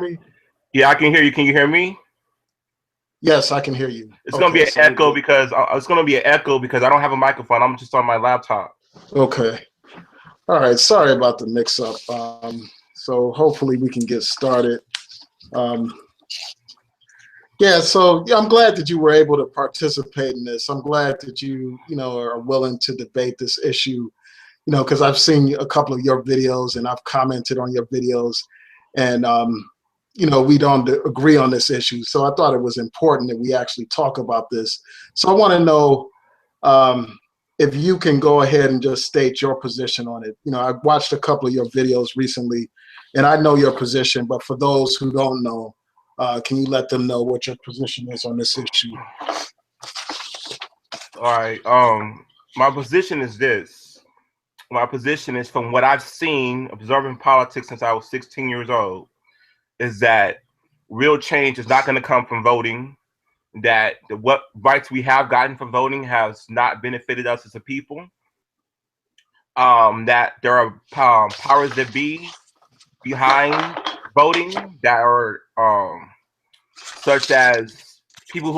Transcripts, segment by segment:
me? Yeah, I can hear you. Can you hear me? Yes, I can hear you. It's gonna be an echo because I don't have a microphone. I'm just on my laptop. Okay. All right. Sorry about the mix-up. So hopefully we can get started. Yeah. So I'm glad that you were able to participate in this. I'm glad that you are willing to debate this issue. Because I've seen a couple of your videos and I've commented on your videos, and we don't agree on this issue. So I thought it was important that we actually talk about this. So I want to know if you can go ahead and just state your position on it. I've watched a couple of your videos recently, and I know your position. But for those who don't know, can you let them know what your position is on this issue? All right. My position is this. My position is, from what I've seen observing politics since I was 16 years old, is that real change is not going to come from voting, that what rights we have gotten from voting has not benefited us as a people, that there are powers that be behind voting that are such as people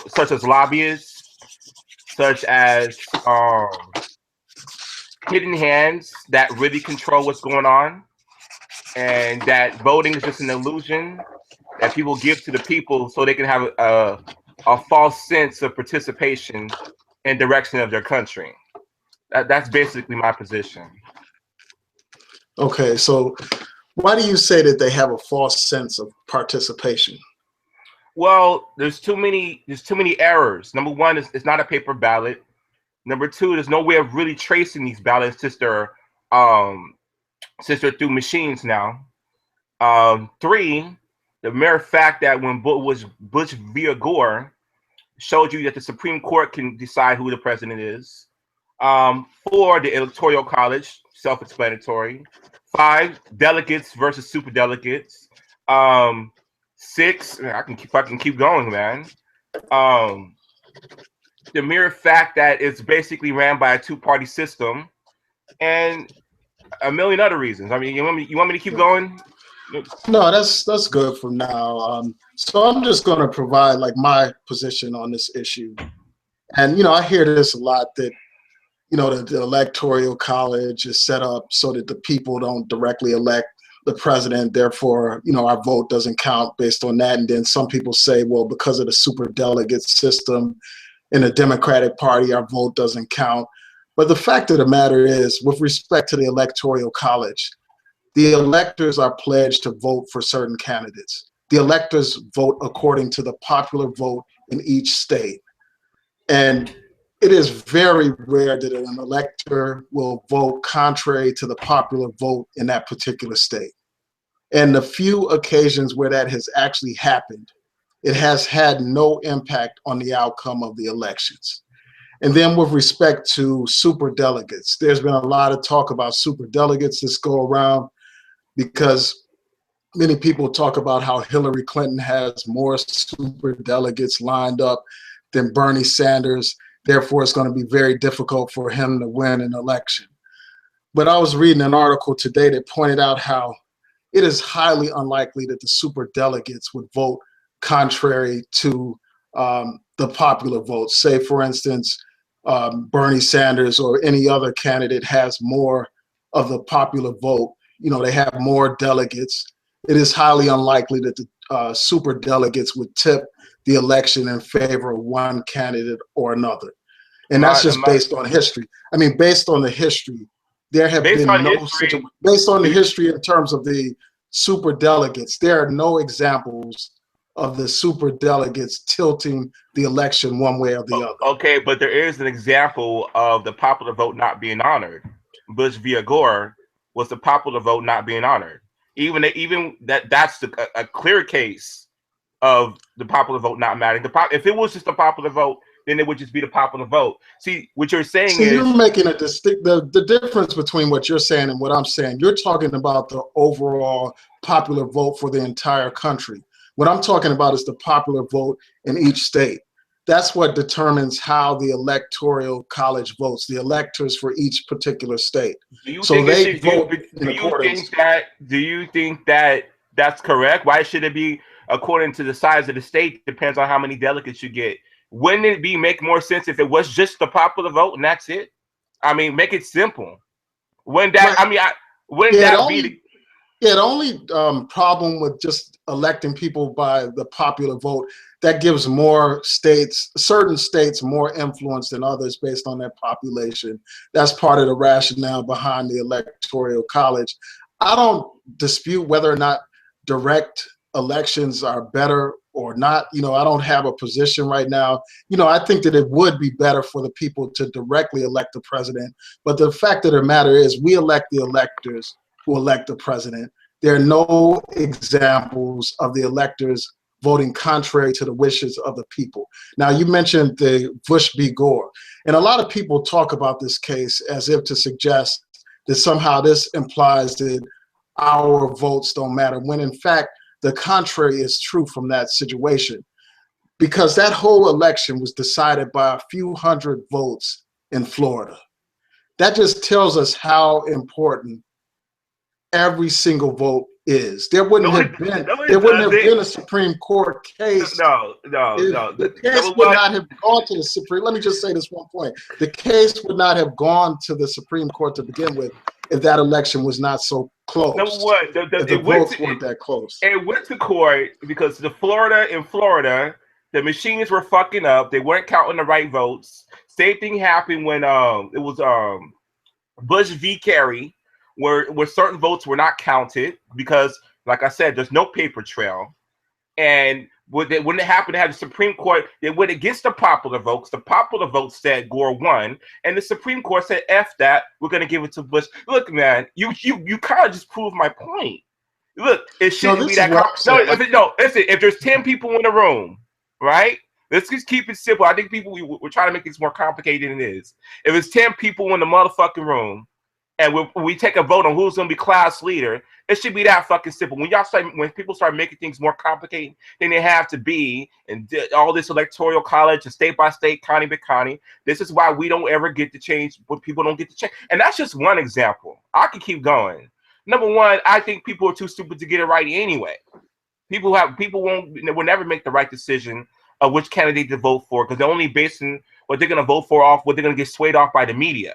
such as lobbyists, such as hidden hands that really control what's going on, and that voting is just an illusion that people give to the people so they can have a false sense of participation and direction of their country. That's basically my position. Okay, so why do you say that they have a false sense of participation? Well, there's too many errors. Number one, it's not a paper ballot. Number two, there's no way of really tracing these ballots since they're through machines now. Three, the mere fact that when Bush via Gore showed you that the Supreme Court can decide who the president is. Four, the Electoral College, self-explanatory. Five, delegates versus super delegates. Six, I can keep going, man. The mere fact that it's basically ran by a two-party system, and a million other reasons. I mean, you want me to keep going? No, that's good for now. So I'm just going to provide like my position on this issue. And I hear this a lot, that the Electoral College is set up so that the people don't directly elect the president. Therefore, our vote doesn't count based on that. And then some people say, well, because of the super delegate system in the Democratic Party, our vote doesn't count. But the fact of the matter is, with respect to the Electoral College, the electors are pledged to vote for certain candidates. The electors vote according to the popular vote in each state. And it is very rare that an elector will vote contrary to the popular vote in that particular state. And the few occasions where that has actually happened, it has had no impact on the outcome of the elections. And then with respect to super delegates, there's been a lot of talk about super delegates this go around, because many people talk about how Hillary Clinton has more super delegates lined up than Bernie Sanders. Therefore, it's going to be very difficult for him to win an election. But I was reading an article today that pointed out how it is highly unlikely that the super delegates would vote contrary to the popular vote. Say, for instance, Bernie Sanders or any other candidate has more of the popular vote. They have more delegates. It is highly unlikely that the super delegates would tip the election in favor of one candidate or another. And that's just based on history. I mean, based on the history, there have been no situation. Based on the history in terms of the super delegates, there are no examples of the super delegates tilting the election one way or the other. Okay, but there is an example of the popular vote not being honored. Bush via Gore was the popular vote not being honored. That's a clear case of the popular vote not mattering. If it was just a popular vote, then it would just be the popular vote. See, what you're saying is, you're making a the difference between what you're saying and what I'm saying. You're talking about the overall popular vote for the entire country. What I'm talking about is the popular vote in each state. That's what determines how the Electoral College votes, the electors for each particular state. Do you think that That's correct. Why should it be according to the size of the state? Depends on how many delegates you get. Wouldn't it make more sense if it was just the popular vote and that's it? I mean, make it simple. Wouldn't that? Right. I mean, wouldn't that be the? Yeah, the only problem with just electing people by the popular vote, that gives more states, certain states, more influence than others based on their population. That's part of the rationale behind the Electoral College. I don't dispute whether or not direct elections are better or not. You know, I don't have a position right now. You know, I think that it would be better for the people to directly elect the president. But the fact of the matter is we elect the electors who elect the president. There are no examples of the electors voting contrary to the wishes of the people. Now, you mentioned the Bush v. Gore, and a lot of people talk about this case as if to suggest that somehow this implies that our votes don't matter, when in fact, the contrary is true from that situation. Because that whole election was decided by a few hundred votes in Florida. That just tells us how important every single vote is. There wouldn't have been a Supreme Court case. No. The case would not have gone to the Supreme. Let me just say this one point. The case would not have gone to the Supreme Court to begin with if that election was not so close. Number one, the votes weren't that close. It went to court because in Florida, the machines were fucking up. They weren't counting the right votes. Same thing happened when it was Bush v. Kerry, where certain votes were not counted because, like I said, there's no paper trail. And when it happened to have the Supreme Court, they went against the popular votes. The popular vote said Gore won, and the Supreme Court said, "F that, we're going to give it to Bush." Look, man, you kind of just proved my point. Look, it shouldn't be that. If there's 10 people in the room, right? Let's just keep it simple. I think we're trying to make this more complicated than it is. If it's 10 people in the motherfucking room, and we take a vote on who's going to be class leader, it should be that fucking simple. When people start making things more complicated than they have to be, and all this electoral college and state by state, county by county, this is why we don't ever get to change. What people don't get to change, and that's just one example. I can keep going. Number one, I think people are too stupid to get it right anyway. People will never make the right decision of which candidate to vote for because they're only basing what they're going to vote for off what they're going to get swayed off by the media.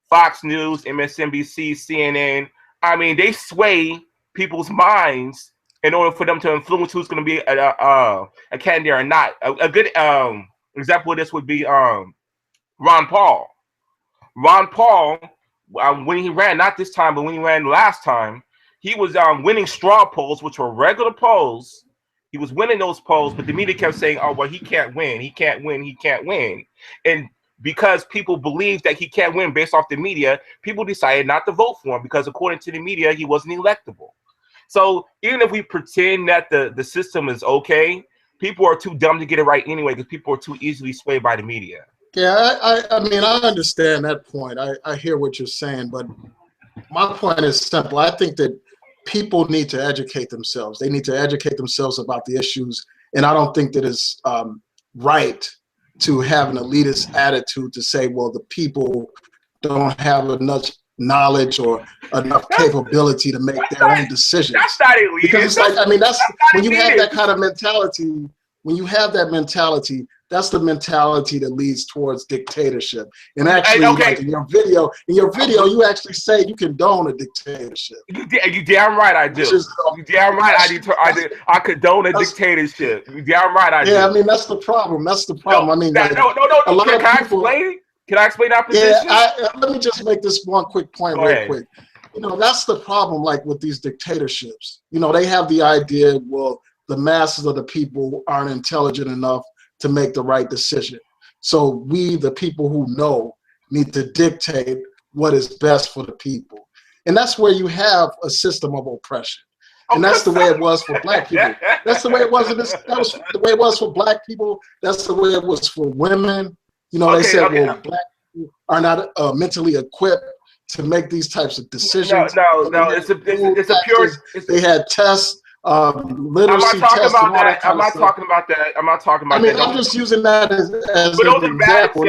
Fox News, MSNBC, CNN. I mean, they sway people's minds in order for them to influence who's going to be a candidate or not. A good example of this would be Ron Paul. Ron Paul, when he ran, not this time, but when he ran last time, he was winning straw polls, which were regular polls. He was winning those polls, but the media kept saying, "Oh, well, he can't win. He can't win. He can't win." And because people believe that he can't win based off the media, people decided not to vote for him because according to the media, he wasn't electable. So even if we pretend that the system is okay, people are too dumb to get it right anyway because people are too easily swayed by the media. Yeah, I mean, I understand that point. I hear what you're saying, but my point is simple. I think that people need to educate themselves. They need to educate themselves about the issues, and I don't think that it's right to have an elitist attitude to say, well, the people don't have enough knowledge or enough capability to make their own decisions. That's not elitist. Because it's like, I mean, that's when you have that kind of mentality, when you have that mentality, that's the mentality that leads towards dictatorship. And actually, like in your video, you actually say you condone a dictatorship. You damn right I do. You damn right I condone a dictatorship. You damn right I do. Yeah, I mean, that's the problem. That's the problem. No, I mean, a lot of people. Can I explain that position? Yeah, let me just make this one quick point real quick. You know, that's the problem, like with these dictatorships. You know, they have the idea, well, the masses of the people aren't intelligent enough to make the right decision. So we, the people who know, need to dictate what is best for the people. And that's where you have a system of oppression. And that's the way it was for black people. That's the way it was. That was the way it was for black people. That's the way it was for women. You know, they said, well, black people are not mentally equipped to make these types of decisions. No. It's a pure. They had tests. Literacy tests. I'm not talking about that. I mean, I'm just using that as an example.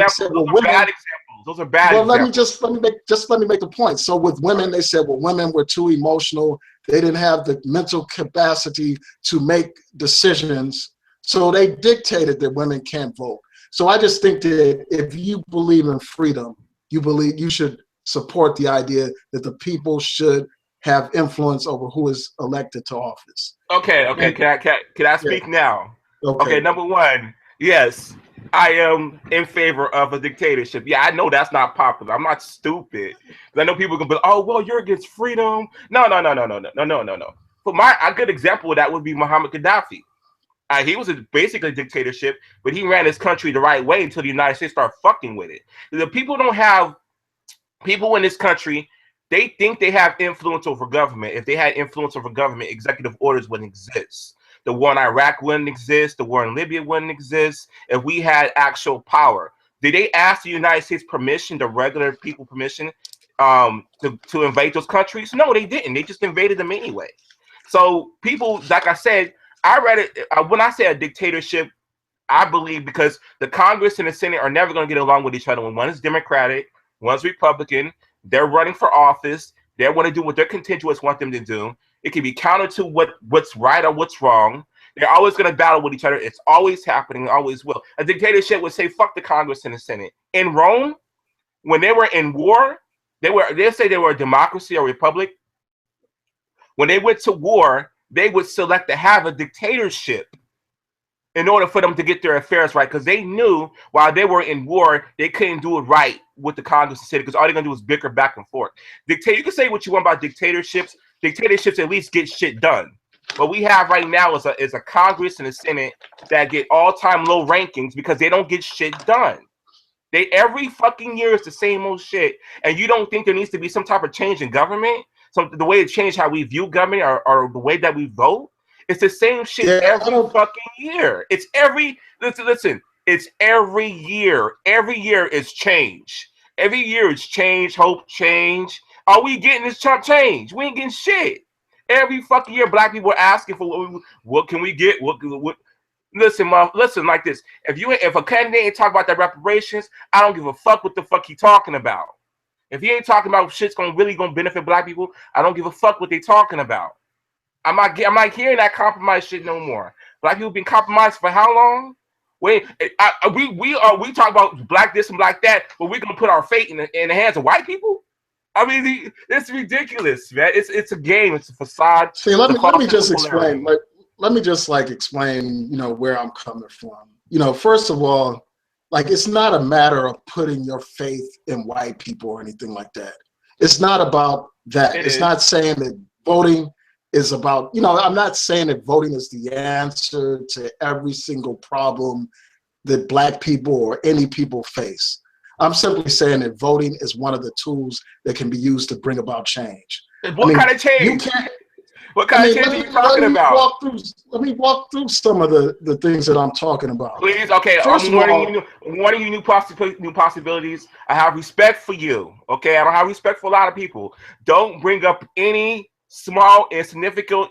Those are bad examples. Well, let me make the point. So with women, they said, well, women were too emotional. They didn't have the mental capacity to make decisions. So they dictated that women can't vote. So I just think that if you believe in freedom, you should support the idea that the people should have influence over who is elected to office. Okay. And, Can I speak now? Okay. Number one, yes, I am in favor of a dictatorship. Yeah, I know that's not popular. I'm not stupid. I know people can be, oh, well, you're against freedom. No. But a good example of that would be Muhammad Gaddafi. He was basically a dictatorship, but he ran his country the right way until the United States started fucking with it. The people don't have people in this country. They think they have influence over government. If they had influence over government, executive orders wouldn't exist. The war in Iraq wouldn't exist. The war in Libya wouldn't exist if we had actual power. Did they ask the United States permission, the regular people permission, to invade those countries? No, they didn't. They just invaded them anyway. So people, like I said, I read it when I say a dictatorship. I believe because the Congress and the Senate are never going to get along with each other. When one is Democratic, one's Republican, they're running for office. They want to do what their constituents want them to do. It can be counter to what's right or what's wrong. They're always going to battle with each other. It's always happening, always will. A dictatorship would say, fuck the Congress and the Senate. In Rome, when they were in war, they say they were a democracy or republic. When they went to war, they would select to have a dictatorship in order for them to get their affairs right, because they knew while they were in war, they couldn't do it right with the Congress and Senate, because all they're going to do is bicker back and forth. You can say what you want about dictatorships. Dictatorships at least get shit done. What we have right now is a Congress and a Senate that get all-time low rankings because they don't get shit done. They every fucking year is the same old shit, and you don't think there needs to be some type of change in government? So the way to change how we view government or the way that we vote? It's the same shit every fucking year. It's listen. It's every year. Every year is change. Every year is change, hope, change. All we getting is chump change. We ain't getting shit. Every fucking year, black people are asking for what can we get? What? Listen, listen like this. If a candidate ain't talking about the reparations, I don't give a fuck what the fuck he talking about. If he ain't talking about shit's really gonna benefit black people, I don't give a fuck what they talking about. I'm not hearing that compromise shit no more. Black people been compromised for how long? We talk about black this and black that, but we're gonna put our fate in the hands of white people. I mean, it's ridiculous, man. It's a game. It's a facade. See, let me just explain. Let me just explain. Where I'm coming from. First of all, it's not a matter of putting your faith in white people or anything like that. It's not about that. It's not saying that voting is about, I'm not saying that voting is the answer to every single problem that black people or any people face. I'm simply saying that voting is one of the tools that can be used to bring about change. What kind of change? You can't. What kind of change are you talking about? Let me walk through some of the things that I'm talking about. Please, okay. I'm warning you, new possibilities. I have respect for you, okay? I don't have respect for a lot of people. Don't bring up any small, insignificant,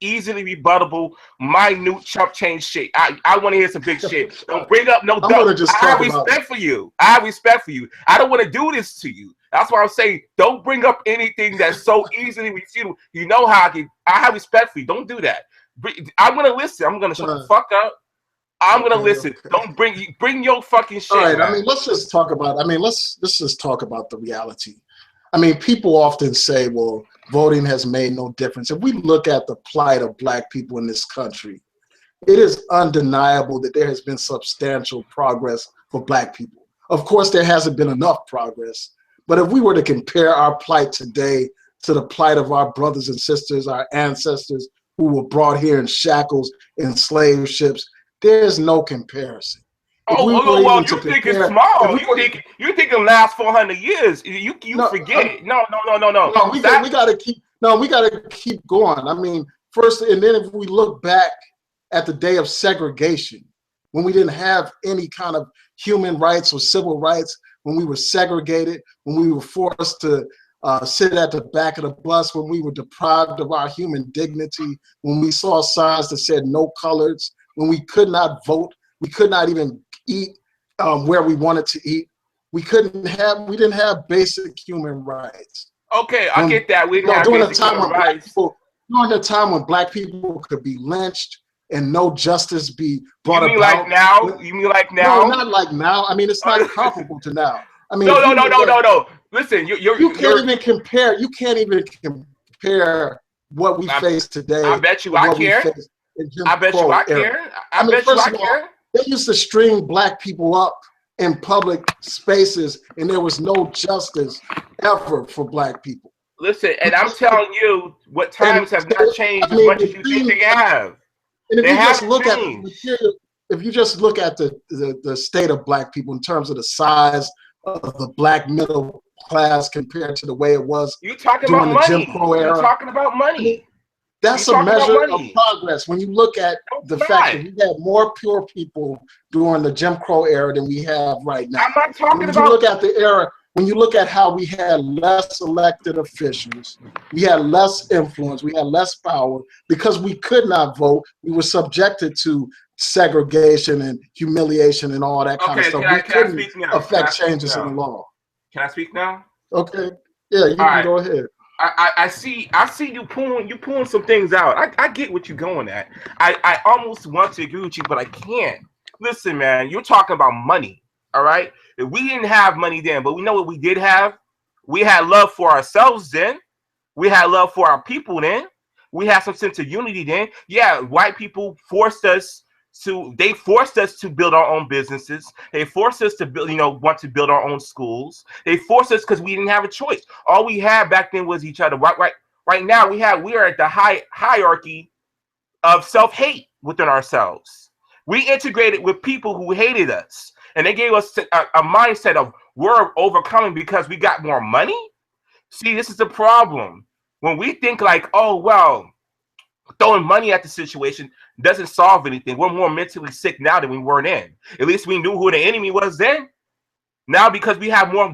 easily rebuttable, minute chump change shit. I want to hear some big shit. Don't bring up no dumb. I have respect for you. I have respect for you. I don't want to do this to you. That's why I'm saying don't bring up anything that's so easily refutable. You know how I have respect for you. Don't do that. I'm gonna listen. I'm gonna shut the fuck up. I'm gonna listen. Okay. Don't bring your fucking shit. All right. Man. Let's just talk about. Let's just talk about the reality. People often say, well, voting has made no difference. If we look at the plight of black people in this country, it is undeniable that there has been substantial progress for black people. Of course, there hasn't been enough progress, but if we were to compare our plight today to the plight of our brothers and sisters, our ancestors who were brought here in shackles in slave ships, there's no comparison. Well, you think it's small. You think it'll last 400 years. You forget. No. We gotta keep going. First, and then if we look back at the day of segregation, when we didn't have any kind of human rights or civil rights, when we were segregated, when we were forced to sit at the back of the bus, when we were deprived of our human dignity, when we saw signs that said no colors, when we could not vote, we could not even eat where we wanted to eat. We didn't have basic human rights. Okay, I get that. We didn't have during the basic time human when rights. during the time when black people could be lynched and no justice be brought You mean about. like now? You mean like now? No, not like now. I mean, it's not comparable to now. I mean, No, if no, you no, look no, at, no, no. Listen, you can't even compare. You can't even compare what we face today I bet you to I what we care. faced in Jim I bet you Crow I era. care. I I mean, bet you first I of all, care. they used to string black people up in public spaces, and there was no justice ever for black people. Listen, and I'm telling you, what And times have so, not changed I as mean, much the as you think thing, they have. and if They you just haven't look at the changed. material, if you just look at the state of black people in terms of the size of the black middle class compared to the way it was You talking during about the Jim money? Crow You era, talking about I mean, money? You that's a talking about measure of money? progress. When you look at No, the it's fact not. that we had more pure people during the Jim Crow era than we have right now. I'm not talking When you about. look at the era, when you look at how we had less elected officials, we had less influence, we had less power because we could not vote. We were subjected to segregation and humiliation and all that kind of Okay, stuff. can We I couldn't speak now? Can I affect speak changes in the now? law. Can I speak now? Okay, yeah, you All can right. go ahead. I see you pulling some things out. I get what you're going at. I almost want to agree with you, but I can't. Listen, man, you're talking about money. All right. We didn't have money then, but we know what we did have. We had love for ourselves then. We had love for our people then. We had some sense of unity then. Yeah, white people forced us they forced us to build our own businesses. They forced us to build, want to build our own schools. They forced us because we didn't have a choice. All we had back then was each other. Right now we are at the hierarchy of self-hate within ourselves. We integrated with people who hated us, and they gave us a mindset of we're overcoming because we got more money. See, this is the problem. When we think like, oh, well, throwing money at the situation doesn't solve anything. We're more mentally sick now than we were then. At least we knew who the enemy was then. Now, because we have more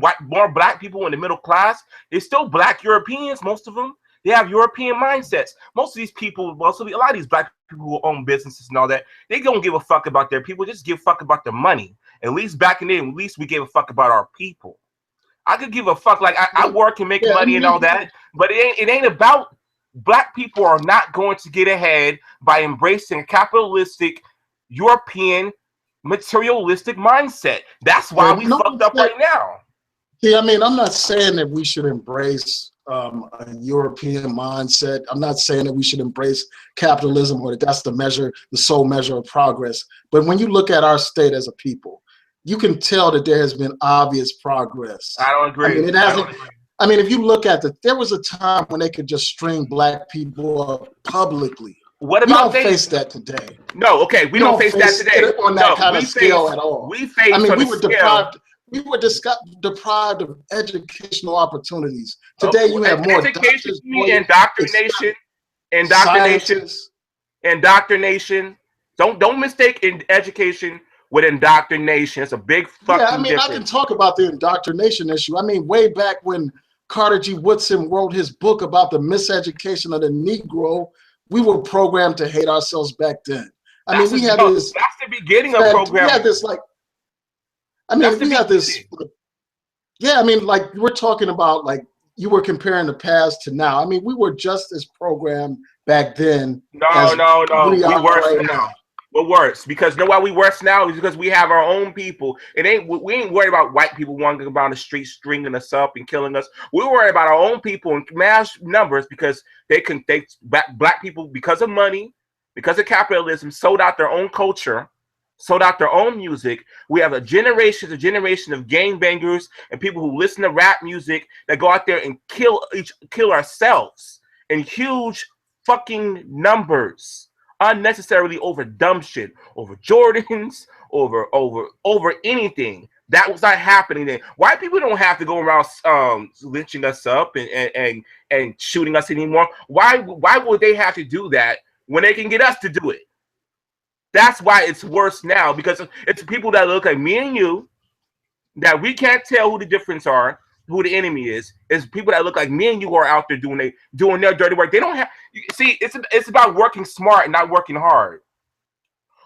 black people in the middle class, they're still black Europeans, most of them. They have European mindsets. Most of these people, a lot of these black people who own businesses and all that, they don't give a fuck about their people, just give a fuck about their money. At least back in the day, at least we gave a fuck about our people. I could give a fuck. Like I work and make money and all that, but it ain't about black people are not going to get ahead by embracing a capitalistic European materialistic mindset. That's why we fucked up right now. Yeah, I mean, I'm not saying that we should embrace a European mindset. I'm not saying that we should embrace capitalism or that that's the sole measure of progress. But when you look at our state as a people, you can tell that there has been obvious progress. I don't agree. I mean, it hasn't. I mean, if you look at there was a time when they could just string black people up publicly. What about we don't face that today? No, okay, we don't face that today on that kind of scale at all. We face. I mean, we were scale. We were deprived of educational opportunities. Today, you have more education, doctors, indoctrination. Don't mistake education with indoctrination. It's a big fucking I mean, difference. I can talk about the indoctrination issue. I mean, way back when Carter G. Woodson wrote his book about the miseducation of the Negro, we were programmed to hate ourselves back then. That's the beginning of programming. We had this Yeah, I mean, like we're talking about, like you were comparing the past to now. I mean, we were just as programmed back then. No. We worse now. We're worse because you know why we worse now is because we have our own people. We ain't worried about white people wandering about the street stringing us up and killing us. We're worried about our own people in mass numbers because black people, because of money, because of capitalism, sold out their own culture, sold out their own music. We have a generation of gangbangers and people who listen to rap music that go out there and kill ourselves in huge fucking numbers. Unnecessarily over dumb shit, over Jordans, over anything. That was not happening then. White people don't have to go around lynching us up and shooting us anymore. Why would they have to do that when they can get us to do it? That's why it's worse now, because it's people that look like me and you that we can't tell who the difference are, who the enemy is. It's people that look like me and you are out there doing their dirty work. They don't have. See, it's about working smart and not working hard.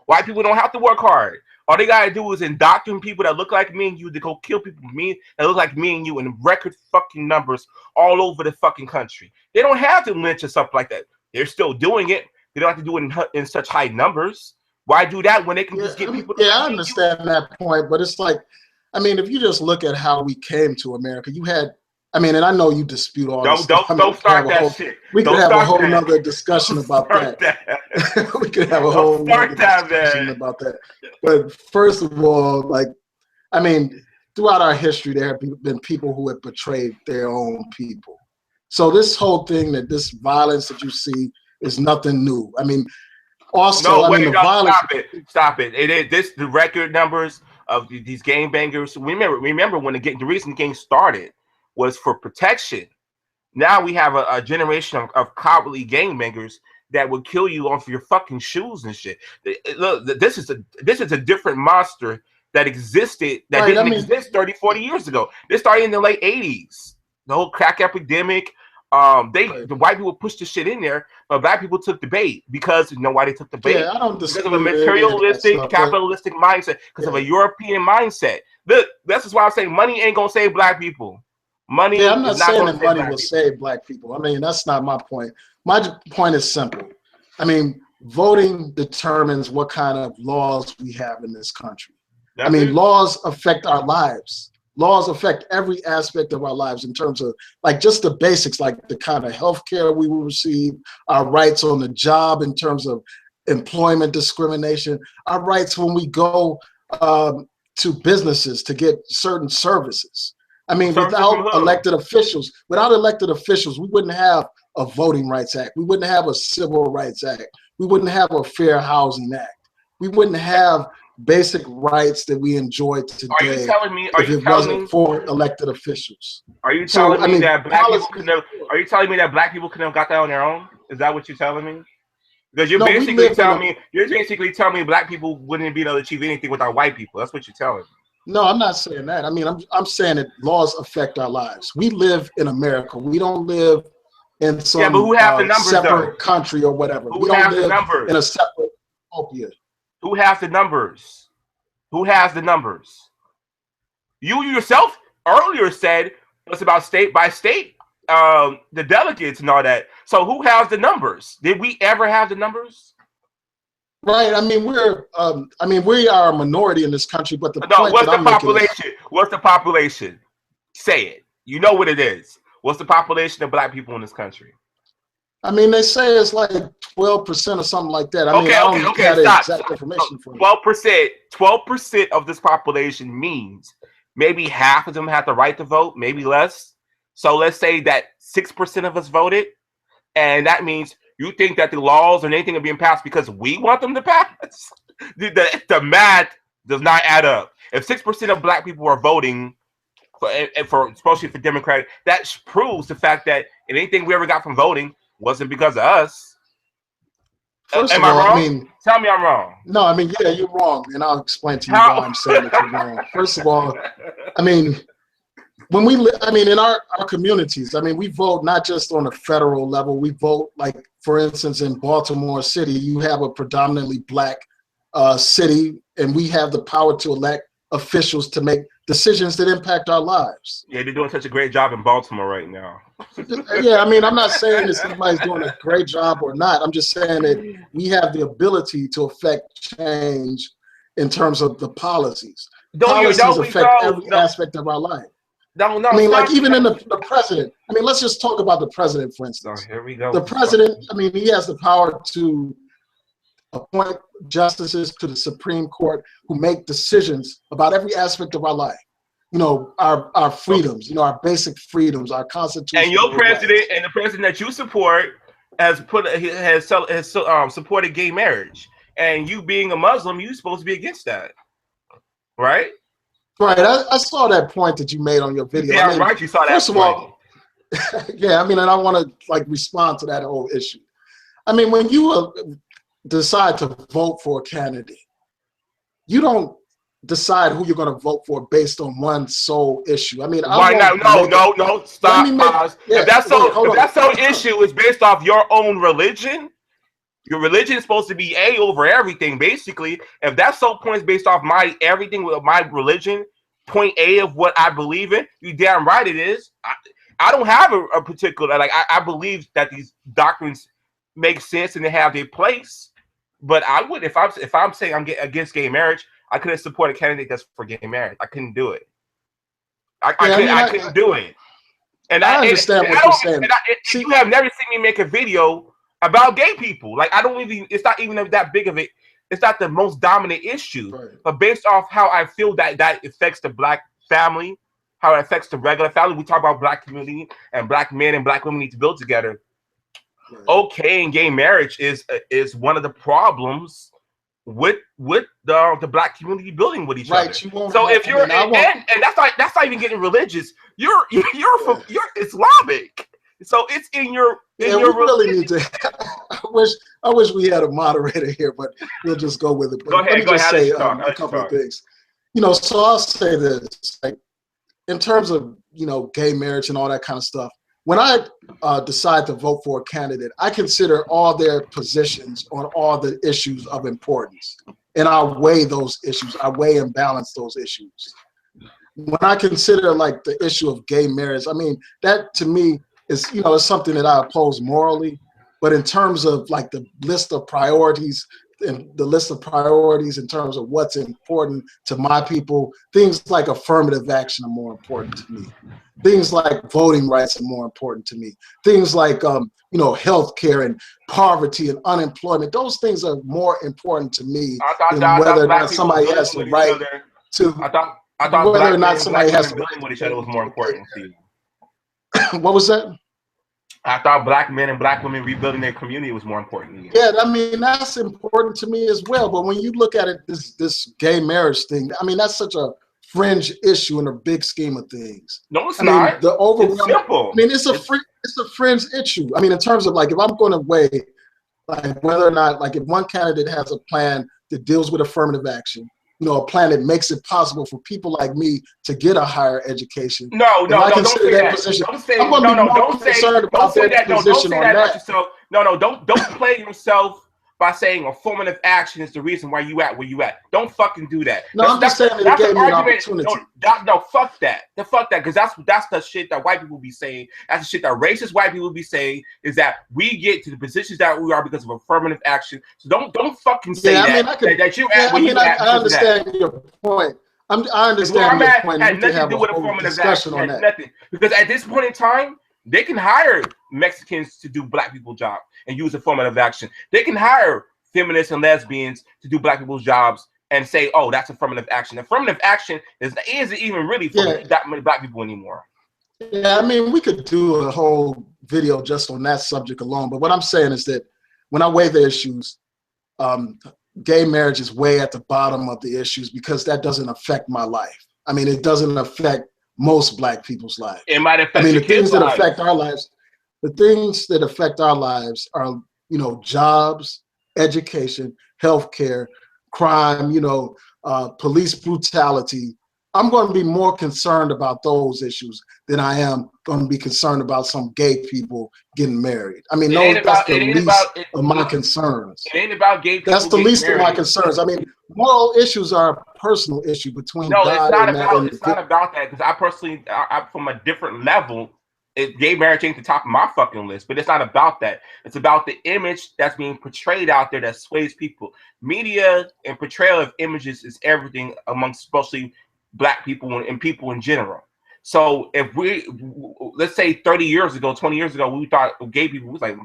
White people don't have to work hard. All they gotta do is indoctrinate people that look like me and you to go kill people that look like me and you in record fucking numbers all over the fucking country. They don't have to lynch or something like that. They're still doing it. They don't have to do it in such high numbers. Why do that when they can just get people? I understand that point, but it's like, I mean, if you just look at how we came to America, you had, I mean, and I know you dispute all this. Don't start that shit. We could have a whole nother discussion about that. We could have a whole nother discussion about that. But first of all, like, I mean, throughout our history, there have been people who have betrayed their own people. So this whole thing, that this violence that you see is nothing new. I mean, also, the violence. Stop it. The record numbers of these game bangers. Remember when the reason the game started was for protection. Now we have a generation of cowardly gangbangers that will kill you off your fucking shoes and shit. Look, this is a different monster that existed that didn't exist 30, 40 years ago. This started in the late 80s. The whole crack epidemic. The white people pushed the shit in there, but black people took the bait because you know why they took the bait? Yeah, I don't because of a materialistic, capitalistic mindset, because of a European mindset. Look, that's just why I'm saying money ain't gonna save black people. Money. I'm not saying that money will save black people. I mean, that's not my point. My point is simple. I mean, voting determines what kind of laws we have in this country. I mean, laws affect our lives. Laws affect every aspect of our lives in terms of like just the basics, like the kind of health care we will receive, our rights on the job in terms of employment discrimination, our rights when we go to businesses to get certain services. I mean, without elected officials, we wouldn't have a Voting Rights Act. We wouldn't have a Civil Rights Act. We wouldn't have a Fair Housing Act. We wouldn't have basic rights that we enjoy today. Are you telling me? If it wasn't for elected officials? Are you telling me that black people could have? Are you telling me that black people couldn't have got that on their own? Is that what you're telling me? Because you're basically telling me black people wouldn't be able to achieve anything without white people. That's what you're telling me. No, I'm not saying that. I mean, I'm saying that laws affect our lives. We live in America. We don't live in some separate country or whatever. We don't live in a separate utopia. Who has the numbers? Who has the numbers? You yourself earlier said it's about state by state, the delegates and all that. So who has the numbers? Did we ever have the numbers? Right. I mean, we are a minority in this country, but what's the population? What's the population? Say it. You know what it is. What's the population of black people in this country? I mean, they say it's like 12% or something like that. I mean, I don't have the exact information for you. 12% of this population means maybe half of them have the right to vote, maybe less. So let's say that 6% of us voted, and that means you think that the laws or anything are being passed because we want them to pass? The math does not add up. If 6% of black people are voting for especially for Democratic, that proves the fact that anything we ever got from voting wasn't because of us. First of all, I wrong? I mean, tell me I'm wrong. No, I mean, yeah, you're wrong, and I'll explain to you why I'm saying that you're wrong. First of all, I mean, when we live, I mean, in our communities, I mean, we vote not just on a federal level. We vote, like, for instance, in Baltimore City, you have a predominantly black city, and we have the power to elect officials to make decisions that impact our lives. Yeah, they're doing such a great job in Baltimore right now. Yeah, I mean, I'm not saying that somebody's doing a great job or not. I'm just saying that we have the ability to affect change in terms of the policies. Policies affect every aspect of our life. I mean, like even in the president. I mean, let's just talk about the president, for instance. Here we go. The president, I mean, he has the power to appoint justices to the Supreme Court who make decisions about every aspect of our life. You know, our freedoms, you know, our basic freedoms, our constitution. And your president and the president that you support has supported gay marriage. And you being a Muslim, you're supposed to be against that, right? Right. I saw that point that you made on your video. Yeah, I mean, right. You saw that. First of all, yeah, I mean, and I want to like respond to that whole issue. I mean, when you decide to vote for a candidate, you don't decide who you're going to vote for based on one sole issue. I mean, no, stop. Pause. If that sole issue is based off your own religion, Your religion is supposed to be A over everything, basically. If that sole point is based off my everything with my religion, point A of what I believe in, you damn right it is. I don't have a particular, like, I believe that these doctrines make sense and they have their place. But I would, if I'm saying I'm against gay marriage, I couldn't support a candidate that's for gay marriage. I couldn't do it. I couldn't do it. And I understand what you're saying. See, you have never seen me make a video about gay people. Like, I don't even, it's not even that big of it. It's not the most dominant issue. Right. But based off how I feel that affects the black family, how it affects the regular family, we talk about black community and black men and black women need to build together. Right. Okay, and gay marriage is one of the problems with the black community building with each other. So if you're and that's not even getting religious. You're Islamic. So it's in your really need to. I wish we had a moderator here, but we'll just go with it. But let me just say a couple of things. So I'll say this, like, in terms of gay marriage and all that kind of stuff. When I decide to vote for a candidate, I consider all their positions on all the issues of importance, and I weigh those issues. I weigh and balance those issues. When I consider, like, the issue of gay marriage, I mean, that to me is, is something that I oppose morally. But in terms of, like, the list of priorities and the list of priorities in terms of what's important to my people, things like affirmative action are more important to me. Things like voting rights are more important to me. Things like, healthcare and poverty and unemployment, those things are more important to me than whether or not somebody has the right to. I thought whether or not somebody has to building with each other was more important to you. What was that? I thought black men and black women rebuilding their community was more important to you. Yeah, I mean, that's important to me as well. But when you look at it, this gay marriage thing, I mean, that's such a fringe issue in the big scheme of things. No, it's not. The overwhelming. It's simple. I mean, it's a fringe issue. I mean, in terms of, like, if I'm going to weigh, like, whether or not, like, if one candidate has a plan that deals with affirmative action, a plan that makes it possible for people like me to get a higher education. No, don't say that. Don't say that. Don't play yourself by saying affirmative action is the reason why you at where you at. Don't fucking do that. No, I'm just saying that it gave me an opportunity. No, fuck that. Fuck that, because that's the shit that white people be saying. That's the shit that racist white people be saying, is that we get to the positions that we are because of affirmative action. So don't fucking say that you at where you at. I understand your point. I understand your point. Had nothing to do with affirmative action. Nothing. Because at this point in time, they can hire Mexicans to do black people's jobs and use affirmative action. They can hire feminists and lesbians to do black people's jobs and say, "Oh, that's affirmative action." Affirmative action isn't even really for that many black people anymore. Yeah, I mean, we could do a whole video just on that subject alone. But what I'm saying is that when I weigh the issues, gay marriage is way at the bottom of the issues because that doesn't affect my life. I mean, it doesn't affect most black people's lives. It might affect the things that affect our lives. The things that affect our lives are, jobs, education, healthcare, crime, police brutality. I'm going to be more concerned about those issues than I am going to be concerned about some gay people getting married. I mean, that's the least of my concerns. It ain't about gay people. That's the least of my concerns. I mean, moral issues are a personal issue between God and man. It's not about that, because I personally, I'm from a different level. Gay marriage ain't the top of my fucking list, but it's not about that. It's about the image that's being portrayed out there that sways people. Media and portrayal of images is everything amongst especially black people and people in general. So if let's say 30 years ago, 20 years ago, we thought gay people was like,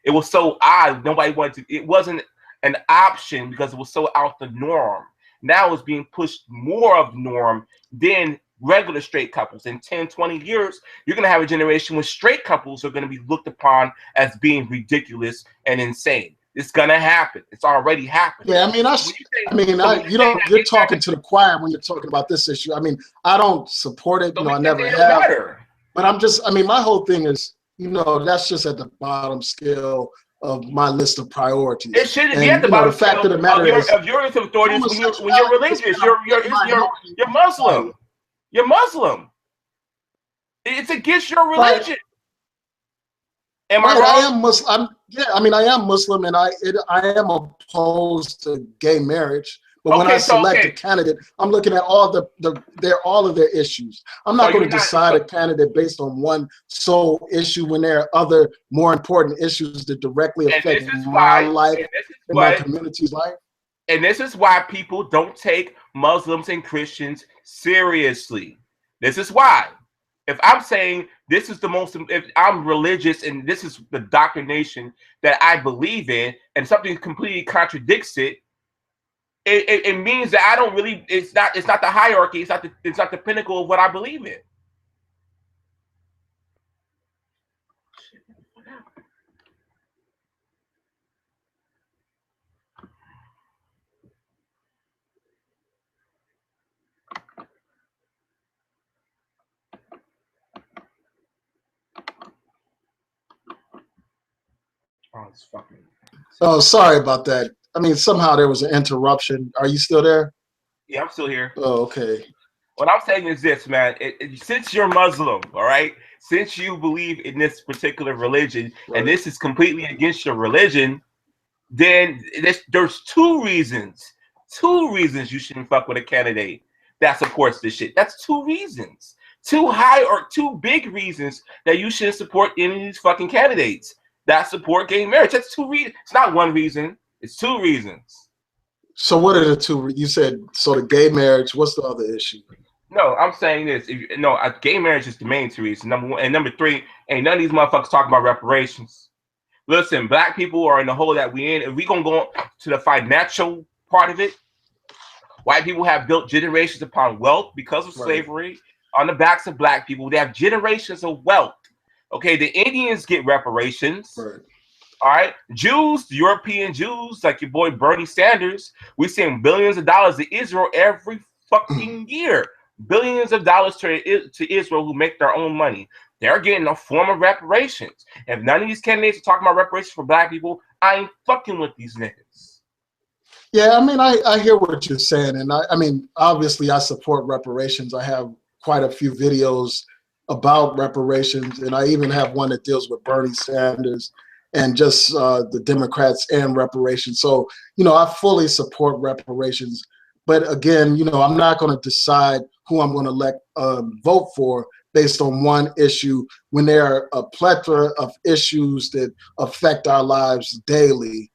it was so odd. Nobody wanted to, it wasn't an option because it was so out the norm. Now it's being pushed more of the norm than regular straight couples. In 10, 20 years, you're going to have a generation where straight couples are going to be looked upon as being ridiculous and insane. It's going to happen. It's already happened. Yeah, I mean, you're talking to the choir when you're talking about this issue. I mean, I don't support it. I never have. But my whole thing is, that's just at the bottom scale of my list of priorities. It shouldn't be at the bottom. The fact of the matter is, of your authorities, when you're religious, you're Muslim. You're Muslim. It's against your religion. Am I Right, I wrong? am Muslim. Yeah, I mean, I am Muslim, and I am opposed to gay marriage. But when I Okay, so select a okay, candidate, I'm looking at all all of their issues. I'm so not going you're to not. decide So, a candidate based on one sole issue when there are other more important issues that directly and affect this is my why. life And this is and my what. community's life. And this is why people don't take Muslims and Christians seriously. This is why. If I'm saying this is the most, if I'm religious and this is the doctrination that I believe in, and something completely contradicts it, it means that I don't really. It's not the hierarchy. It's not the pinnacle of what I believe in. Oh, it's fucking. Oh, sorry about that. I mean, somehow there was an interruption. Are you still there? Yeah, I'm still here. Oh, okay. What I'm saying is this, man. Since you're Muslim, all right, since you believe in this particular religion, and Right. this is completely against your religion, then there's two reasons you shouldn't fuck with a candidate that supports this shit. That's two reasons. Two high or two big reasons that you shouldn't support any of these fucking candidates that support gay marriage. That's two reasons. It's not one reason. It's two reasons. So what are the two? You said so the gay marriage. What's the other issue? No, I'm saying this. Gay marriage is the main two reasons. Number one and number three, ain't none of these motherfuckers talking about reparations. Listen, black people are in the hole that we in. If we gonna go to the financial part of it, white people have built generations upon wealth because of Right. slavery on the backs of black people. They have generations of wealth. Okay, the Indians get reparations. Right. All right, Jews, European Jews, like your boy Bernie Sanders, we send billions of dollars to Israel every fucking year. Billions of dollars to Israel who make their own money. They're getting a form of reparations. If none of these candidates are talking about reparations for black people, I ain't fucking with these niggas. Yeah, I mean, I hear what you're saying, and I mean, obviously, I support reparations. I have quite a few videos about reparations, and I even have one that deals with Bernie Sanders and just the Democrats and reparations. So, I fully support reparations. But again, I'm not going to decide who I'm going to vote for based on one issue when there are a plethora of issues that affect our lives daily.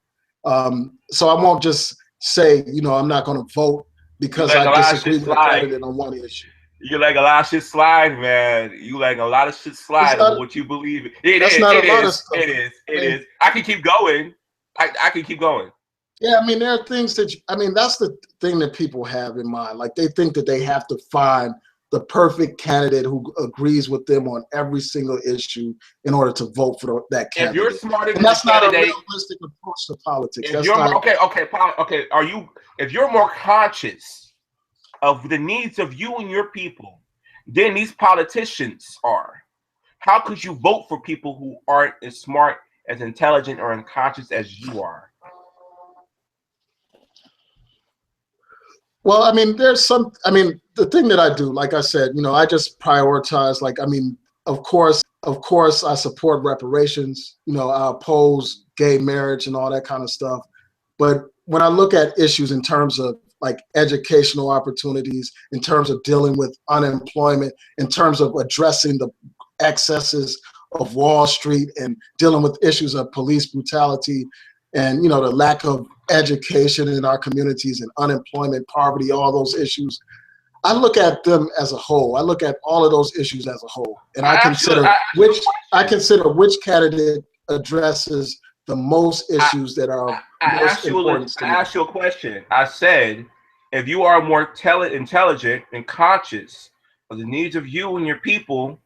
So I won't just say, I'm not going to vote You because let a I lot of shit disagree with a slide. candidate on one issue. You let a lot of shit slide, man. You let a lot of shit It's slide over not, what you believe in. that's not a lot of stuff. It is. I can keep going. I can keep going. Yeah, I mean, there are things that, that's the thing that people have in mind. Like, they think that they have to find the perfect candidate who agrees with them on every single issue in order to vote for that If you're candidate. smarter And than the that's not a candidate, realistic approach to politics. if That's you're not. okay, if you're more conscious of the needs of you and your people than these politicians are, how could you vote for people who aren't as smart, as intelligent, or unconscious as you are? Well, I mean, the thing that I do, like I said, I just prioritize, like, of course, I support reparations, I oppose gay marriage and all that kind of stuff. But when I look at issues in terms of like educational opportunities, in terms of dealing with unemployment, in terms of addressing the excesses of Wall Street and dealing with issues of police brutality and, the lack of education in our communities and unemployment, poverty, all those issues, I look at them as a whole. I look at all of those issues as a whole, and I consider which candidate addresses the most issues that are most important to I me. asked you a question. I said, if you are more intelligent and conscious of the needs of you and your people,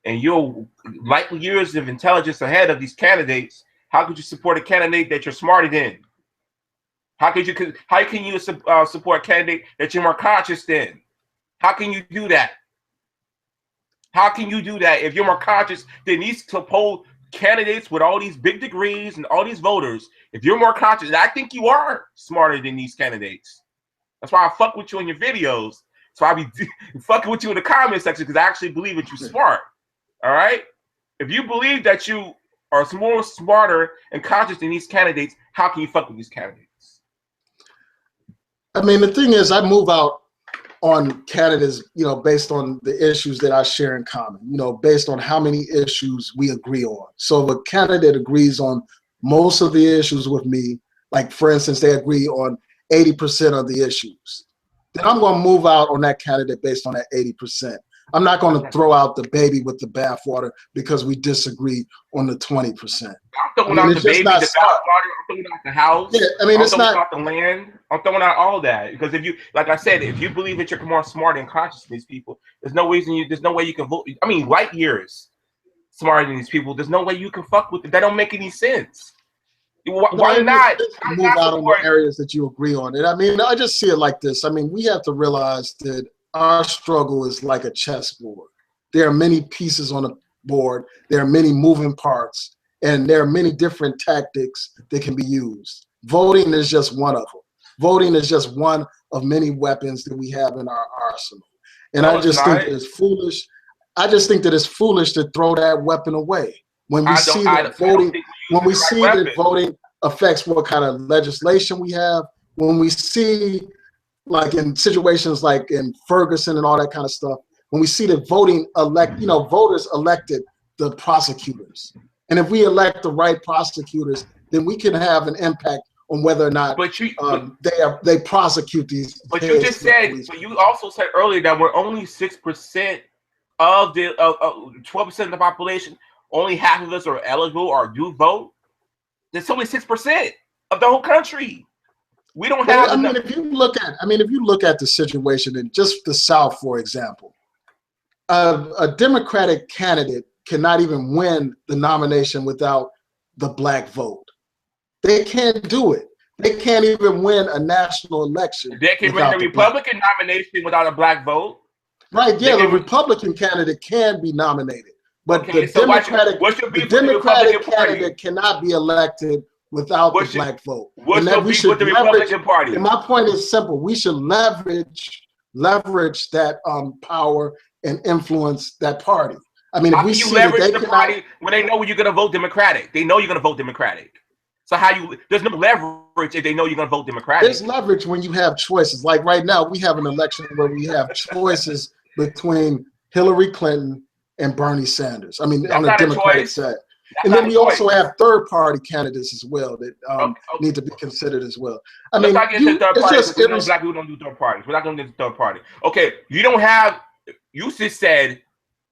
and you're likely years of intelligence ahead of these candidates, how could you support a candidate that you're smarter than? How can you support a candidate that you're more conscious than? How can you do that? How can you do that if you're more conscious than these supposed candidates with all these big degrees and all these voters? If you're more conscious, and I think you are smarter than these candidates. That's why I fuck with you in your videos. So I be fucking with you in the comment section because I actually believe that you're smart. All right? If you believe that you are more smarter and conscious than these candidates, how can you fuck with these candidates? I mean, the thing is, I move out on candidates, you know, based on the issues that I share in common, you know, based on how many issues we agree on. So if a candidate agrees on most of the issues with me, like for instance, they agree on 80% of the issues, then I'm going to move out on that candidate based on that 80%. I'm not going to throw out the baby with the bathwater because we disagree on the 20%. I'm throwing out the baby, the bathwater. I'm throwing out the house. Yeah, I mean, I'm throwing out the land. I'm throwing out all that because if you, like I said, if you believe that you're more smart and conscious than these people, there's no way you can vote. I mean, light years smarter than these people. There's no way you can fuck with it. That don't make any sense. Why not? Move out on the areas that you agree on. And I mean, I just see it like this. I mean, we have to realize that our struggle is like a chessboard. There are many pieces on the board. There are many moving parts, and there are many different tactics that can be used. Voting is just one of them. Voting is just one of many weapons that we have in our arsenal. And I just think that it's foolish. I just think that it's foolish to throw that weapon away. When we see that voting affects what kind of legislation we have, when we see, like in situations like in Ferguson and all that kind of stuff, when we see that voters elected the prosecutors. And if we elect the right prosecutors, then we can have an impact on whether or not they prosecute these. But you just said, but you also said earlier that we're only 6% of the 12% of the population. Only half of us are eligible or do vote. There's only 6% of the whole country. We don't have. I mean, if you look at the situation in just the South, for example, a Democratic candidate cannot even win the nomination without the black vote. They can't do it. They can't even win a national election. They can win the Republican nomination without a black vote. Right? Yeah, the Republican candidate can be nominated. But the Democratic candidate cannot be elected without the black vote. What's the beef with the Republican Party? And my point is simple. We should leverage that power and influence that party. I mean, if we see leverage the party when they know you're going to vote Democratic, they know you're going to vote Democratic. So there's no leverage if they know you're going to vote Democratic. There's leverage when you have choices. Like right now, we have an election where we have choices between Hillary Clinton and Bernie Sanders. I mean, on the Democratic side. And then we also have third-party candidates as well that need to be considered as well. I mean, black people don't do third parties. We're not going to do third party. Okay, you just said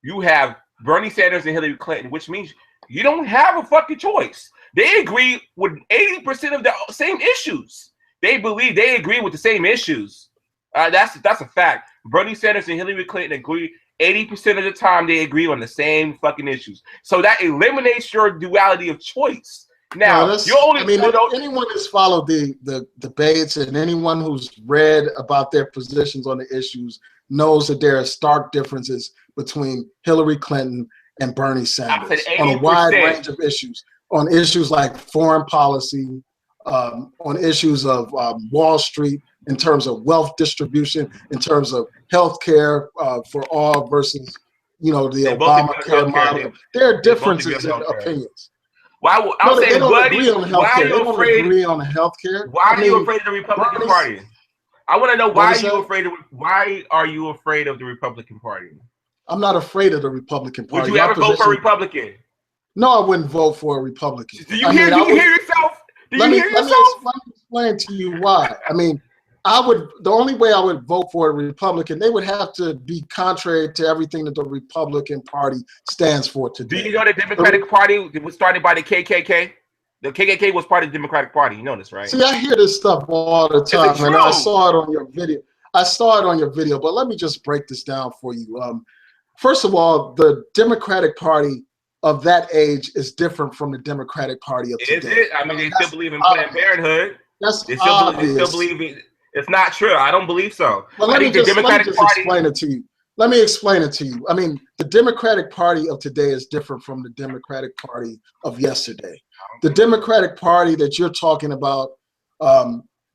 you have Bernie Sanders and Hillary Clinton, which means you don't have a fucking choice. They agree with 80% of the same issues. They agree with the same issues. That's a fact. Bernie Sanders and Hillary Clinton agree 80% of the time. They agree on the same fucking issues. So that eliminates your duality of choice. Now, anyone who's followed the debates and anyone who's read about their positions on the issues knows that there are stark differences between Hillary Clinton and Bernie Sanders on a wide range of issues. On issues like foreign policy, on issues of Wall Street, in terms of wealth distribution, in terms of health care for all versus, the Obamacare model. There are differences in opinions. They don't agree on health care. Why are you afraid of the Republican Party? I want to know why are you afraid of the Republican Party? I'm not afraid of the Republican Party. Would you ever vote for a Republican? No, I wouldn't vote for a Republican. Do you hear yourself? Let me explain to you why. I mean, the only way I would vote for a Republican, they would have to be contrary to everything that the Republican Party stands for today. Do you know the Democratic Party was started by the KKK? The KKK was part of the Democratic Party. You know this, right? See, I hear this stuff all the time, and I saw it on your video. But let me just break this down for you. First of all, the Democratic Party of that age is different from the Democratic Party of today. Is it? I mean, they still believe in Planned Parenthood. They still believe in. It's not true. I don't believe so. Well, let me just explain it to you. Let me explain it to you. I mean, the Democratic Party of today is different from the Democratic Party of yesterday. The Democratic Party that you're talking about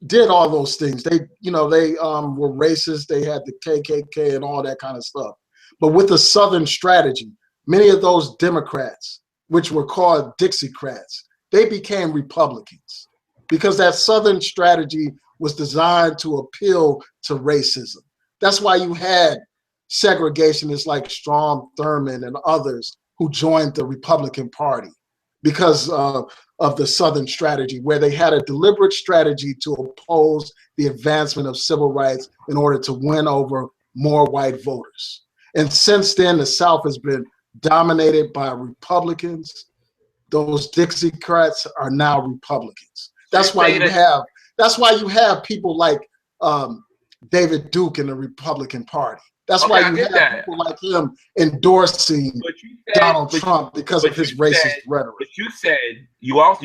did all those things. They were racist. They had the KKK and all that kind of stuff. But with the Southern strategy, many of those Democrats which were called Dixiecrats, they became Republicans because that Southern strategy was designed to appeal to racism. That's why you had segregationists like Strom Thurmond and others who joined the Republican Party because of the Southern strategy, where they had a deliberate strategy to oppose the advancement of civil rights in order to win over more white voters. And since then, the South has been dominated by Republicans. Those Dixiecrats are now Republicans. That's why you have people like David Duke in the Republican Party. That's why you have people like him endorsing Donald Trump because of his racist rhetoric. But you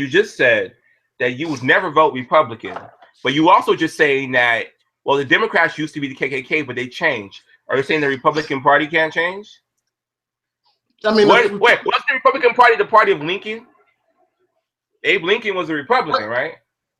just said that you would never vote Republican. But you also just saying that, well, the Democrats used to be the KKK, but they changed. Are you saying the Republican Party can't change? I mean, wait, was the Republican Party the party of Lincoln? Abe Lincoln was a Republican, right?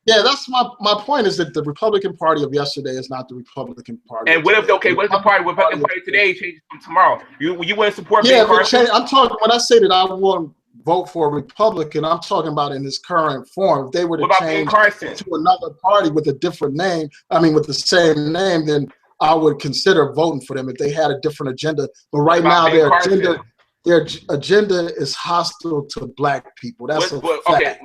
Yeah, that's my point, is that the Republican Party of yesterday is not the Republican Party. And what if the Republican Party today changes from tomorrow? You wouldn't support Ben Carson? I'm talking, when I say that I won't vote for a Republican, I'm talking about in this current form. If they were to change to another party with a different name, I mean with the same name, then I would consider voting for them if they had a different agenda. But right now their agenda is hostile to Black people. That's a fact.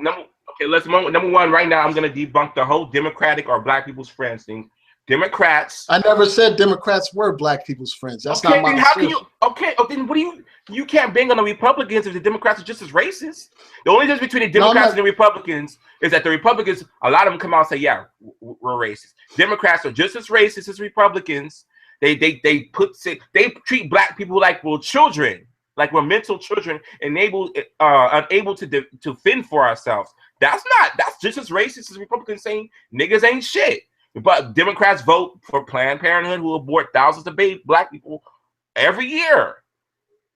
Okay, let's number one right now. I'm going to debunk the whole Democratic or Black people's friends thing. Democrats. I never said Democrats were Black people's friends. That's not my how can you? Okay, then what do you can't bang on the Republicans if the Democrats are just as racist. The only difference between the Democrats and the Republicans is that the Republicans, a lot of them come out and say, yeah, we're racist. Democrats are just as racist as Republicans. They treat Black people like we're children, like we're mental children, unable to fend for ourselves. That's just as racist as Republicans saying niggas ain't shit. But Democrats vote for Planned Parenthood, who abort thousands of Black people every year.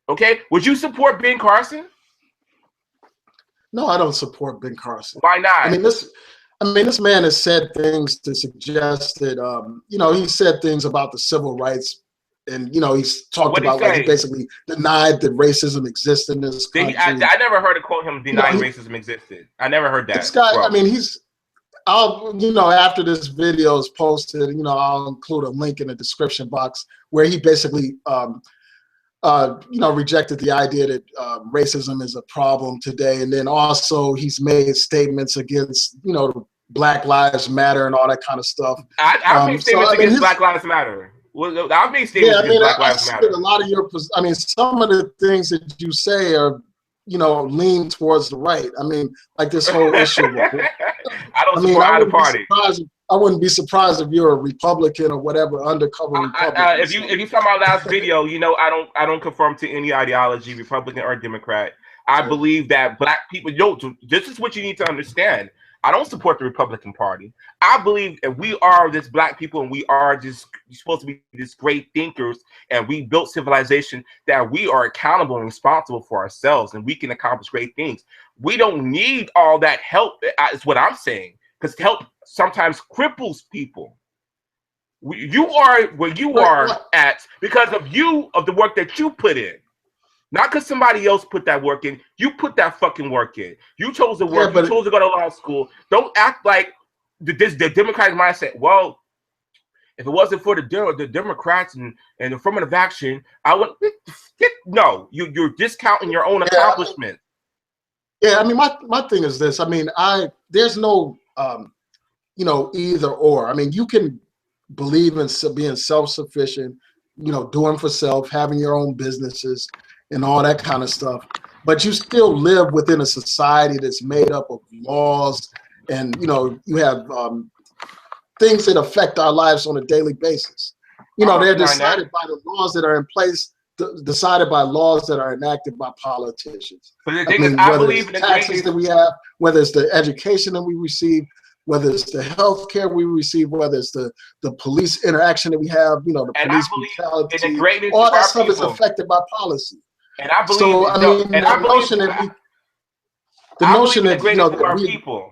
Okay, would you support Ben Carson? No, I don't support Ben Carson. Why not? I mean, this man has said things to suggest that he said things about the civil rights. And he's talked about like he basically denied that racism exists in this country. I never heard a quote him denying racism existed. I never heard that. This guy, I mean, after this video is posted, I'll include a link in the description box where he basically, rejected the idea that racism is a problem today, and then also he's made statements against, Black Lives Matter and all that kind of stuff. I made statements against Black Lives Matter. Well, I've made statements against Black Lives Matter. A lot of some of the things that you say are, lean towards the right. I mean, like this whole issue. I don't support either party. I wouldn't be surprised if you're a Republican or whatever, undercover Republican. If you saw my last video, I don't conform to any ideology, Republican or Democrat. I believe that Black people. This is what you need to understand. I don't support the Republican Party. I believe if we are this Black people and we are just supposed to be these great thinkers and we built civilization, that we are accountable and responsible for ourselves and we can accomplish great things. We don't need all that help, is what I'm saying, because help sometimes cripples people. You are where you are at because of the work that you put in. Not because somebody else put that work in. You put that fucking work in. You chose to work. You chose to go to law school. Don't act like the Democratic mindset. Well, if it wasn't for the Democrats and the affirmative action, I would. No, you're discounting your own accomplishment. Yeah, I mean, my thing is this. I mean, there's no either or. I mean, you can believe in being self-sufficient, doing for self, having your own businesses, and all that kind of stuff, but you still live within a society that's made up of laws, and you have things that affect our lives on a daily basis. They're decided by the laws that are in place, decided by laws that are enacted by politicians. But the thing is, I believe in the taxes that we have, whether it's the education that we receive, whether it's the health care we receive, whether it's the police interaction that we have, the police brutality, all that stuff is affected by policy. And I believe, I believe in the greatness of our people.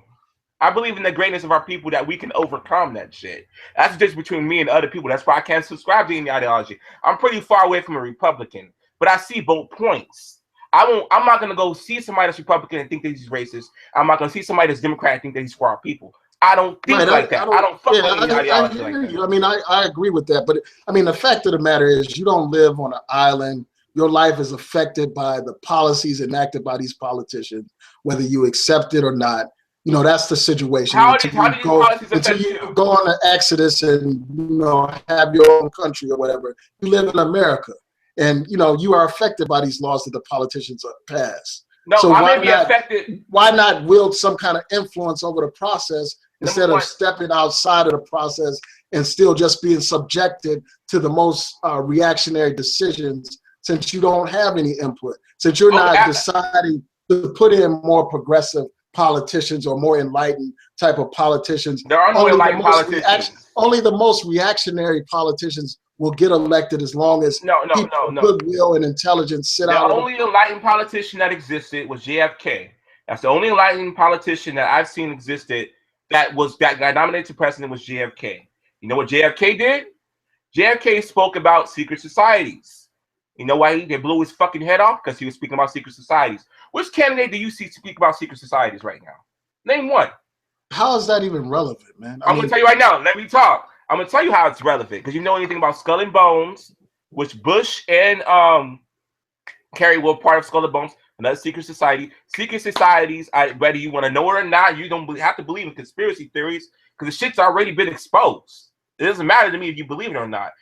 I believe in the greatness of our people that we can overcome that shit. That's just between me and other people. That's why I can't subscribe to any ideology. I'm pretty far away from a Republican, but I see both points. I'm not gonna go see somebody that's Republican and think that he's racist. I'm not gonna see somebody that's Democrat and think that he's for our people. I don't think like that. I don't fuck with any ideology like that. I mean, I agree with that, but I mean, the fact of the matter is, you don't live on an island. Your life is affected by the policies enacted by these politicians, whether you accept it or not. You know, that's the situation. How do these policies affect you? Until you go on an exodus and, you know, have your own country or whatever, you live in America. And, you know, you are affected by these laws that the politicians pass. No, so I may be affected. Why not wield some kind of influence over the process instead of stepping outside of the process and still just being subjected to the most reactionary decisions, since you don't have any input, since you're not deciding to put in more progressive politicians or more enlightened type of politicians. There are no enlightened politicians. Only the most reactionary politicians will get elected as long as people with goodwill and intelligence sit out. The only enlightened politician that existed was JFK. That's the only enlightened politician that I've seen existed that got nominated to president was JFK. You know what JFK did? JFK spoke about secret societies. You know why they blew his fucking head off? Because he was speaking about secret societies. Which candidate do you see speak about secret societies right now? Name one. How is that even relevant, man? I'm going to tell you right now. Let me talk. I'm going to tell you how it's relevant. Because you know anything about Skull and Bones, which Bush and Kerry were part of Skull and Bones, another secret society. Secret societies, whether you want to know it or not, you don't have to believe in conspiracy theories because the shit's already been exposed. It doesn't matter to me if you believe it or not.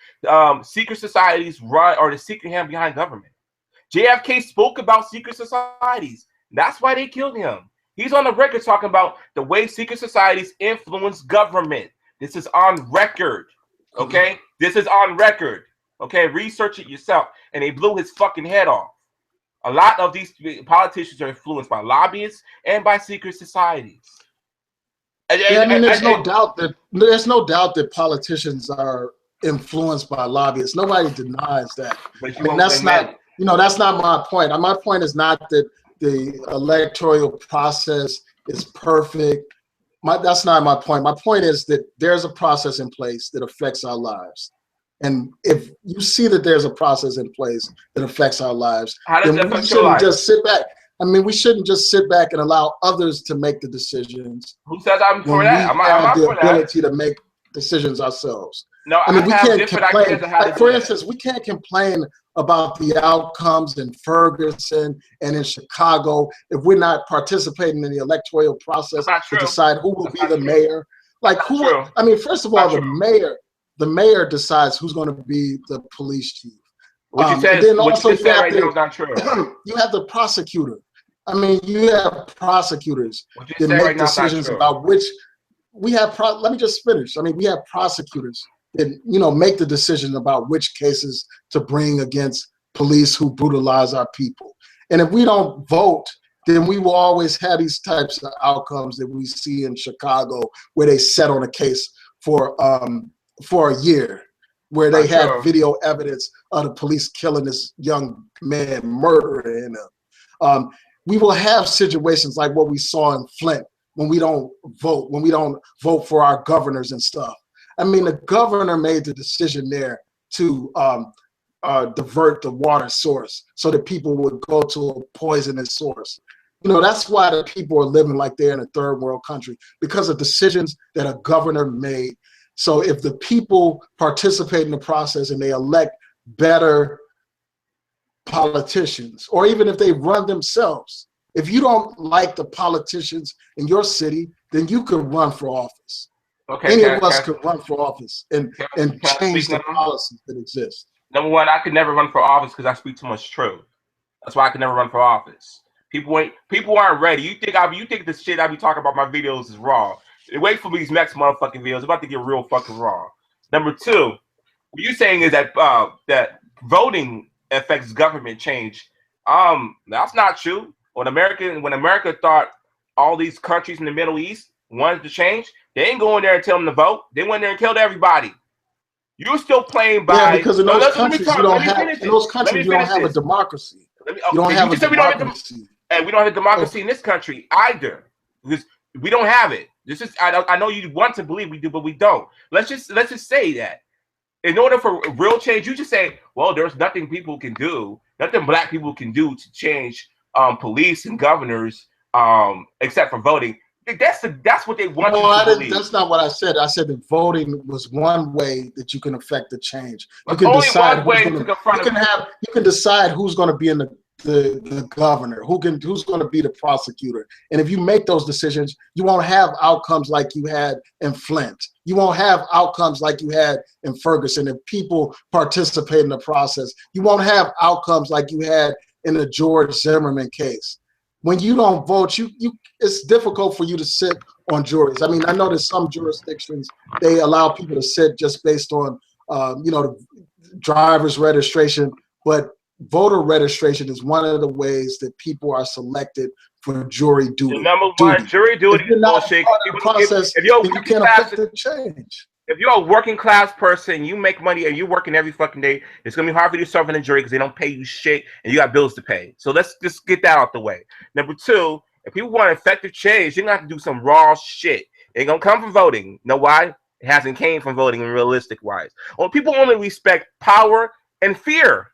Secret societies run, or the secret hand behind government. JFK spoke about secret societies. That's why they killed him. He's on the record talking about the way secret societies influence government. This is on record. Okay? This is on record. Okay? Research it yourself. And they blew his fucking head off. A lot of these politicians are influenced by lobbyists and by secret societies. I mean, there's no doubt that politicians are influenced by lobbyists. Nobody denies that. I mean, that's not my point. My point is not that the electoral process is perfect. That's not my point. My point is that there's a process in place that affects our lives. And if you see that there's a process in place that affects our lives, then we shouldn't just sit back. I mean, we shouldn't just sit back and allow others to make the decisions. Who says I'm for that? I'm not for that. The ability to make decisions ourselves. No, I mean, we can't complain. Like, for instance, we can't complain about the outcomes in Ferguson and in Chicago if we're not participating in the electoral process to decide who will be the mayor. Like, who? I mean, first of all, the mayor decides who's going to be the police chief. What you said right now is not true. You have the prosecutor. I mean, you have prosecutors that make decisions about which we have. Let me just finish. I mean, we have prosecutors that make the decision about which cases to bring against police who brutalize our people. And if we don't vote, then we will always have these types of outcomes that we see in Chicago, where they sat on a case for a year, where they had video evidence of the police killing this young man, murdering him. We will have situations like what we saw in Flint when we don't vote for our governors and stuff. I mean, the governor made the decision there to divert the water source so that people would go to a poisonous source. That's why the people are living like they're in a third world country, because of decisions that a governor made. So if the people participate in the process and they elect better politicians, or even if they run themselves, if you don't like the politicians in your city, then you could run for office. Okay, any of us could run for office and change the policies that exist. Number one, I could never run for office because I speak too much truth. That's why I could never run for office. People aren't ready. You think the shit I be talking about my videos is raw. Wait for these next motherfucking videos. It's about to get real fucking raw. Number two, what you're saying is that that voting affects government change. That's not true. When America thought all these countries in the Middle East wanted to change, they ain't going there and tell them to vote. They went there and killed everybody. You're still playing by because in those countries you don't have a democracy. You don't have a democracy. And we don't have a democracy in this country either. Because we don't have it. This is I know you want to believe we do, but we don't. Let's just say that. In order for real change, you just say, well, there's nothing people can do. Nothing black people can do to change police and governors, except for voting. That's what they want you to believe. That's not what I said. I said that voting was one way that you can affect the change. You But can only decide one who's way going to to. confront You can decide who's going to be in the governor, who's going to be the prosecutor. And if you make those decisions, you won't have outcomes like you had in Flint. You won't have outcomes like you had in Ferguson. If people participate in the process, you won't have outcomes like you had in the George Zimmerman case. When you don't vote, it's difficult for you to sit on juries. I mean, I know that some jurisdictions, they allow people to sit just based on, the driver's registration, but voter registration is one of the ways that people are selected for jury duty. The number one jury duty is bullshit. If you're you can't affect the change. If you're a working class person, you make money and you're working every fucking day, it's gonna be hard for you to serve in the jury because they don't pay you shit and you got bills to pay. So let's just get that out the way. Number two, if people want effective change, you're gonna have to do some raw shit. It ain't gonna come from voting. You know why? It hasn't came from voting in realistic wise. Well, people only respect power and fear.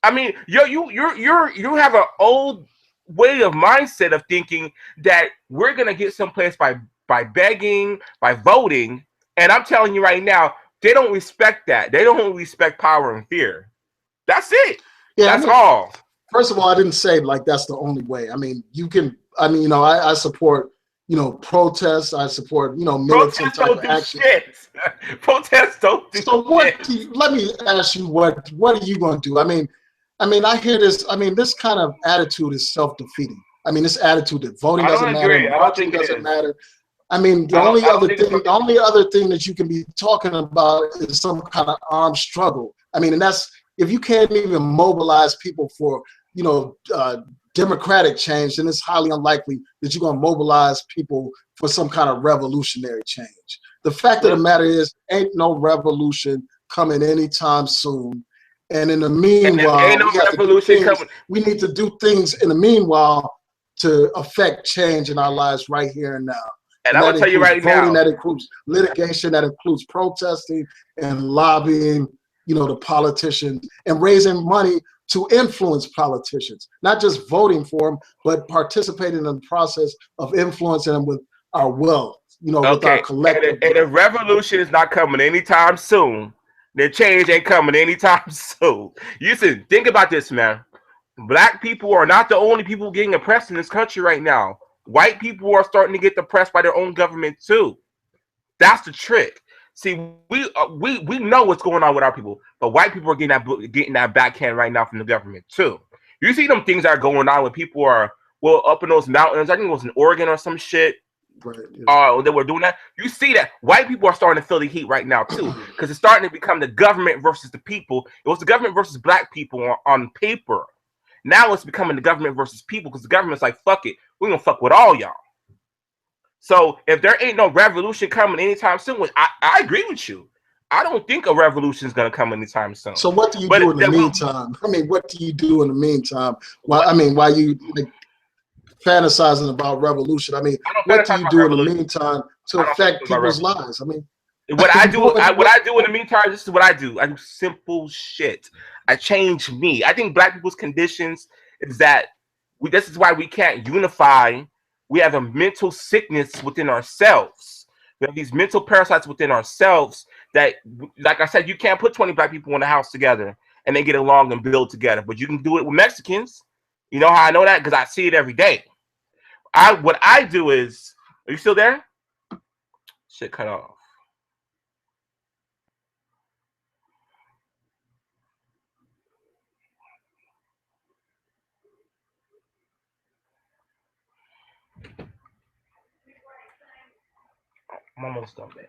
I mean, you have an old way of mindset of thinking that we're gonna get someplace by begging, by voting. And I'm telling you right now, they don't respect that. They don't respect power and fear. That's it. Yeah, that's all. First of all, I didn't say like that's the only way. I mean, you can. I mean, I support protests. I support militant type of action. Protests don't do shit. Let me ask you, what are you going to do? I mean, I hear this. I mean, this kind of attitude is self-defeating. I mean, this attitude that voting doesn't matter, marching doesn't matter. I mean, the only other thing that you can be talking about is some kind of armed struggle. I mean, and that's if you can't even mobilize people for democratic change, then it's highly unlikely that you're going to mobilize people for some kind of revolutionary change. The fact of the matter is, ain't no revolution coming anytime soon. And in the meanwhile, we need to do things in the meanwhile to affect change in our lives right here and now. And I'm going to tell you right now. Voting, that includes litigation, that includes protesting and lobbying, the politicians, and raising money to influence politicians, not just voting for them, but participating in the process of influencing them with our wealth, with our collective. And the revolution is not coming anytime soon. The change ain't coming anytime soon. You should think about this, man. Black people are not the only people getting oppressed in this country right now. White people are starting to get oppressed by their own government too. That's the trick. See, we know what's going on with our people, but white people are getting that backhand right now from the government too. You see them things that are going on when people are up in those mountains. I think it was in Oregon or some shit. Right, yeah. They were doing that. You see that white people are starting to feel the heat right now too, because it's starting to become the government versus the people. It was the government versus black people on paper. Now it's becoming the government versus people because the government's like, fuck it, we're gonna fuck with all y'all. So if there ain't no revolution coming anytime soon, which I agree with you. I don't think a revolution is gonna come anytime soon. So what do you do in the meantime? I mean, what do you do in the meantime? While you fantasizing about revolution? I mean, what do you do in the meantime to affect people's lives? I mean, what I do in the meantime, this is what I do. I do simple shit. I change me. I think black people's conditions is that this is why we can't unify. We have a mental sickness within ourselves. We have these mental parasites within ourselves that, like I said, you can't put 20 black people in a house together and they get along and build together. But you can do it with Mexicans. You know how I know that? Because I see it every day. What I do is, are you still there? Shit cut off. I'm almost done, man.